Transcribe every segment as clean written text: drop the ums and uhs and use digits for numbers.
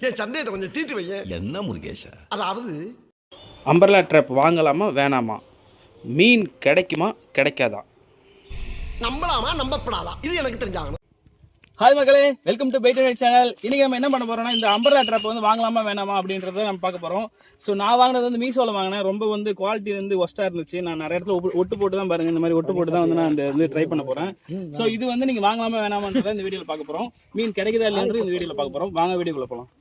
என் சந்தேகத்தை கொஞ்சம் தீர்த்து வைய. என்ன முருகேஷா? அதாவது அம்பர்லா ட்ராப் வாங்கலாமா வேணாமா? மீன் கிடைக்குமா கிடைக்காதா? நம்பலாமா நம்பப்படாதா இது எனக்கு தெரிஞ்சாகணும். ஹாய் மக்களே, வெல்கம் டு பைட் சேனல். இன்னைக்கு நம்ம என்ன பண்ண போறோம்னா, இந்த அம்பர்லா ட்ராப் வந்து வாங்கலாமா வேணாமா அப்படின்றத நம்ம பார்க்க போறோம். ஸோ நான் வாங்கினது வந்து மீஷோவில் வாங்கினேன். ரொம்ப வந்து குவாலிட்டி வந்து ஒஸ்டா இருந்துச்சு. நான் நிறைய இடத்துல ஒட்டு போட்டு தான் பாருங்க, இந்த மாதிரி ஒட்டு போட்டு தான் வந்து நான் வந்து ட்ரை பண்ண போறேன். ஸோ இது வந்து நீங்க வாங்கலாமா வேணாமான்றத இந்த வீடியோவில் பார்க்க போறோம். மீன் கிடைக்குதா இல்லைன்றது இந்த வீடியோவில் பார்க்க போறோம். வாங்க வீடியோக்குள்ள போகலாம்.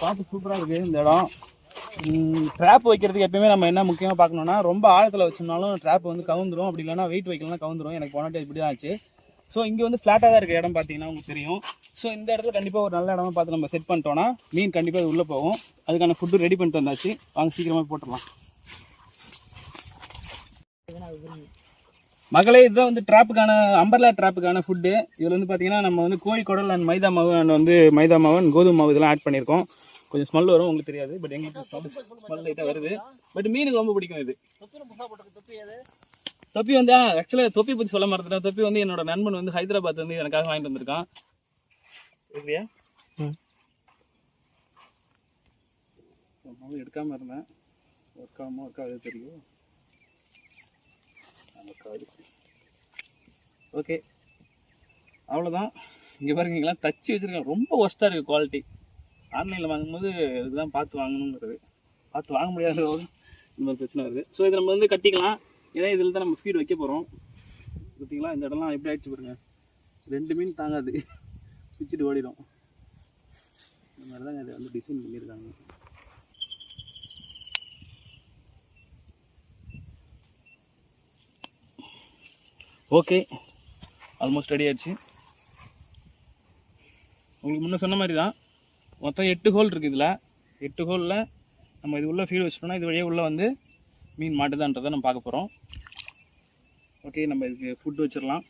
பார்த்து சூப்பராக இருக்குது இந்த இடம். ட்ராப் வைக்கிறதுக்கு எப்பயுமே நம்ம என்ன முக்கியமாக பார்க்கணுன்னா, ரொம்ப ஆழத்தில் வச்சோம்னாலும் ட்ராப் வந்து கவுந்துரும். அப்படி இல்லைனா வெயிட் வைக்கலாம் கவுந்துரும். எனக்கு போன டைம் இப்படி தான் ஆச்சு. ஸோ இங்கே வந்து ஃப்ளாட்டாக தான் இருக்குது இடம், பார்த்தீங்கன்னா உங்களுக்கு தெரியும். ஸோ இந்த இடத்துல கண்டிப்பாக ஒரு நல்ல இடமா பார்த்து நம்ம செட் பண்ணிட்டோன்னா மீன் கண்டிப்பாக அது உள்ளே போகும். அதுக்கான ஃபுட்டு ரெடி பண்ணிட்டு வந்தாச்சு. வாங்க சீக்கிரமாக போட்டுடலாம். மகளே, இதுதான் வந்து ட்ராப்புக்கான அம்பர்லா ட்ராப்புக்கான ஃபுட்டு. இதில் வந்து பார்த்தீங்கன்னா நம்ம வந்து கோழி குடல் அண்ட் மைதா மாவு அண்ட் வந்து மைதா மாவு அண்ட் கோதுமை மாவு இதெல்லாம் ஆட் பண்ணியிருக்கோம். கொஞ்சம் ஸ்மெல் வரும், உங்களுக்கு தெரியாது. பட் எங்களுக்கு ஸ்மெல் லைட்டாக வருது. பட் மீனுக்கு ரொம்ப பிடிக்கும் இது. தொப்பி வந்து ஆக்சுவலாக தொப்பி பற்றி சொல்ல மறந்துட்டேன். தொப்பி வந்து என்னோட நண்பன் வந்து ஹைதராபாத் வந்து எனக்காக வாங்கிட்டு வந்திருக்கான். இல்லையா? மாவு எடுக்காமல் இருந்தேன். ஒர்க் ஆகுது தெரியும். ஓகே, அவ்வளோதான். இங்கே பாருங்களா, தச்சு வச்சுருக்கேன். ரொம்ப ஒஸ்ட்டாக இருக்குது குவாலிட்டி. ஆன்லைனில் வாங்கும்போது இதுதான் பார்த்து வாங்கணுங்கிறது. பார்த்து வாங்க முடியாத இந்த மாதிரி பிரச்சனை வருது. ஸோ இதை நம்ம வந்து கட்டிக்கலாம். ஏன்னா இதில் தான் நம்ம ஃபீட் வைக்க போகிறோம். பார்த்தீங்களா, இந்த இடம்லாம் எப்படி ஆகிடுச்சு பாருங்க. 2 மீன் தாங்காது, பிச்சுட்டு ஓடிடும். இந்த மாதிரி தான் இதை வந்து டிசைன் பண்ணியிருக்காங்க. ஓகே, ஆல்மோஸ்ட் ரெடி ஆயிடுச்சு. உங்களுக்கு முன்ன சொன்ன மாதிரி தான் மொத்தம் 8 ஹோல் இருக்குது. இதில் 8 ஹோலில் நம்ம இது உள்ளே ஃபீட் வச்சிட்டோம்னா இது வழியாக உள்ளே வந்து மீன் மாட்டுதான்றதை நம்ம பார்க்க போகிறோம். ஓகே, நம்ம இதுக்கு ஃபுட்டு வச்சிடலாம்.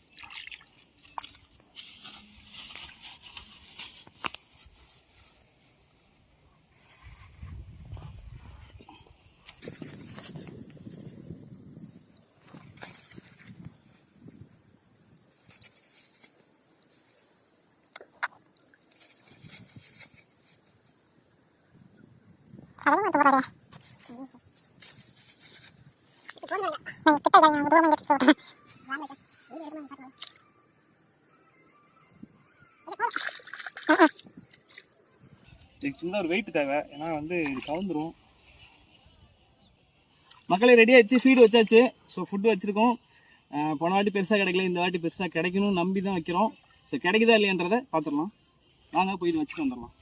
இதுக்கு சின்ன ஒரு வெயிட் தேவை, ஏன்னா வந்து இது கவுந்துரும். மக்களே, ரெடி ஆயிடுச்சு. ஃபீடு வச்சாச்சு. ஸோ ஃபுட்டு வச்சுருக்கோம். போன வாட்டி பெருசாக கிடைக்கல, இந்த வாட்டி பெருசாக கிடைக்கணும்னு நம்பி தான் வைக்கிறோம். ஸோ கிடைக்குதா இல்லையன்றதை பார்த்துடலாம். வாங்க போயிட்டு வச்சுட்டு வந்துடலாம்.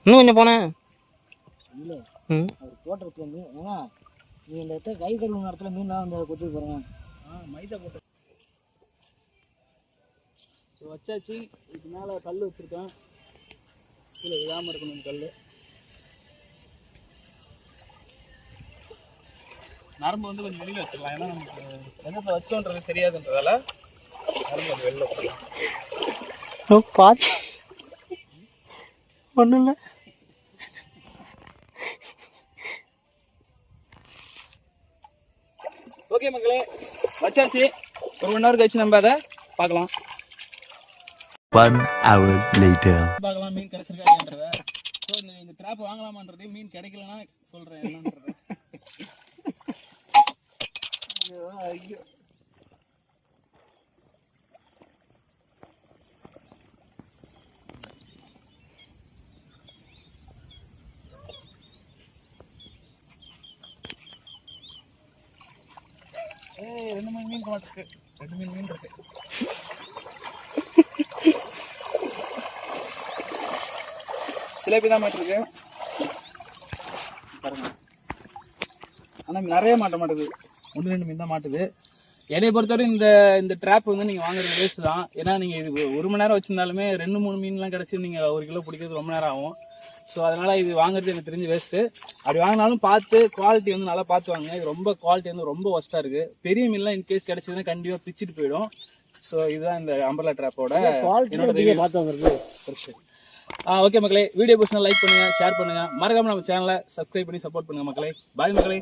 இன்னும் கொஞ்சம் போனேன். இல்லை அவர் போட்டுருக்கு மீன். ஏன்னா நீ இந்த இடத்துல கை கழுவுன இடத்துல மீன்லாம் வந்து கொத்து போகிறேங்க. மைதா போட்டு வச்சாச்சு. இதுக்கு மேலே கல் வச்சுருக்கேன். கீழே விழாமல் இருக்கணும் கல். நரம்பு வந்து கொஞ்சம் வெளியில் வச்சிடலாம். ஏன்னா நமக்கு எண்ணத்தில் வச்சோன்றது தெரியாதுன்றதால நரம்பு அது வெளியில் வச்சிடலாம். பார்த்து ஒன்றும் இல்லை. ஓகே மக்களே, வச்சாச்சு. ஒரு 1 hour கழிச்சு நம்ம அதை பார்க்கலாம். 1 hour later. பார்க்கலாம் மீன் கிடைச்சிருக்காங்கன்றத. ஸோ இந்த ட்ராப் வாங்கலாமான்றது, மீன் கிடைக்கலன்னா சொல்கிறேன் என்னன்றது. ஐயோ, ஏய் 2 மீன் மாட்டிருக்கு. 2 மீன் இருக்கு. சிலேபி தான் மாட்டிருக்கு பாருங்க. ஆனால் நிறைய மாட்ட மாட்டுது. 1-2 மீன் தான் மாட்டுது. என்னை பொறுத்தவரை இந்த ட்ராப் வந்து நீங்கள் வாங்குறது வேஸ்ட் தான். ஏன்னா நீங்கள் இது 1 மணி நேரம் வச்சிருந்தாலுமே 2-3 மீன்லாம் கிடச்சி நீங்கள் 1 கிலோ பிடிக்கிறது ரொம்ப நேரம் ஆகும். ஸோ அதனால் இது வாங்குறது எனக்கு தெரிஞ்சு வேஸ்ட்டு. அப்படி வாங்கினாலும் பார்த்து குவாலிட்டி வந்து நல்லா பார்த்து வாங்க. இது ரொம்ப குவாலிட்டி வந்து ரொம்ப ஒஸ்ட்டாக இருக்குது. பெரிய மீன்லாம் இன்கேஸ் கிடச்சதுன்னா கண்டிப்பாக பிச்சுட்டு போயிடும். ஸோ இதுதான் இந்த அம்பர்லா ட்ராப்போட குவாலிட்டி பார்த்து வாங்குறது. ஓகே மக்களே, வீடியோ பிடிச்சா லைக் பண்ணுங்கள், ஷேர் பண்ணுங்கள், மறக்காமல் நம்ம சேனலை சப்ஸ்கிரைப் பண்ணி சப்போர்ட் பண்ணுங்கள் மக்களே. பாய் மக்களே.